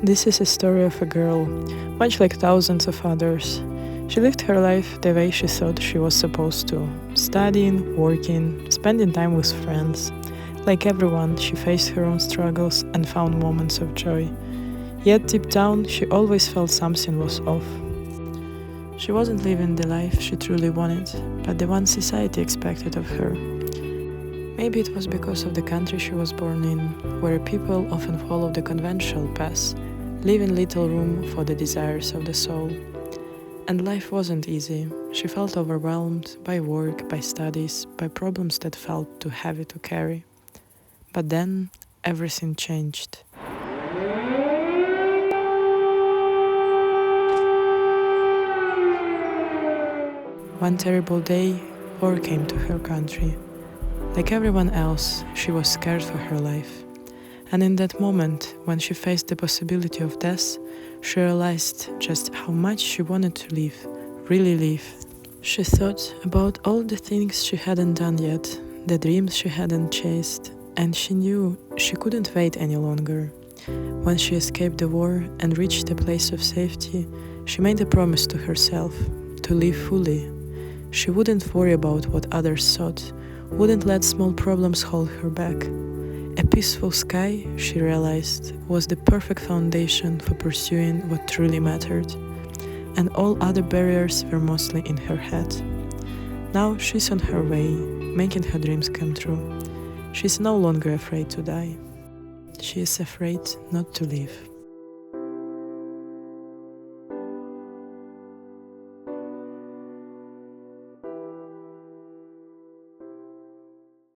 This is a story of a girl, much like thousands of others. She lived her life the way she thought she was supposed to, studying, working, spending time with friends. Like everyone, she faced her own struggles and found moments of joy. Yet deep down, she always felt something was off. She wasn't living the life she truly wanted, but the one society expected of her. Maybe it was because of the country she was born in, where people often follow the conventional path, leaving little room for the desires of the soul. And life wasn't easy. She felt overwhelmed by work, by studies, by problems that felt too heavy to carry. But then, everything changed. One terrible day, war came to her country. Like everyone else, she was scared for her life. And in that moment, when she faced the possibility of death, she realized just how much she wanted to live, really live. She thought about all the things she hadn't done yet, the dreams she hadn't chased, and she knew she couldn't wait any longer. When she escaped the war and reached a place of safety, she made a promise to herself to live fully. She wouldn't worry about what others thought, wouldn't let small problems hold her back. A peaceful sky, she realized, was the perfect foundation for pursuing what truly mattered, and all other barriers were mostly in her head. Now she's on her way, making her dreams come true. She's no longer afraid to die. She is afraid not to live.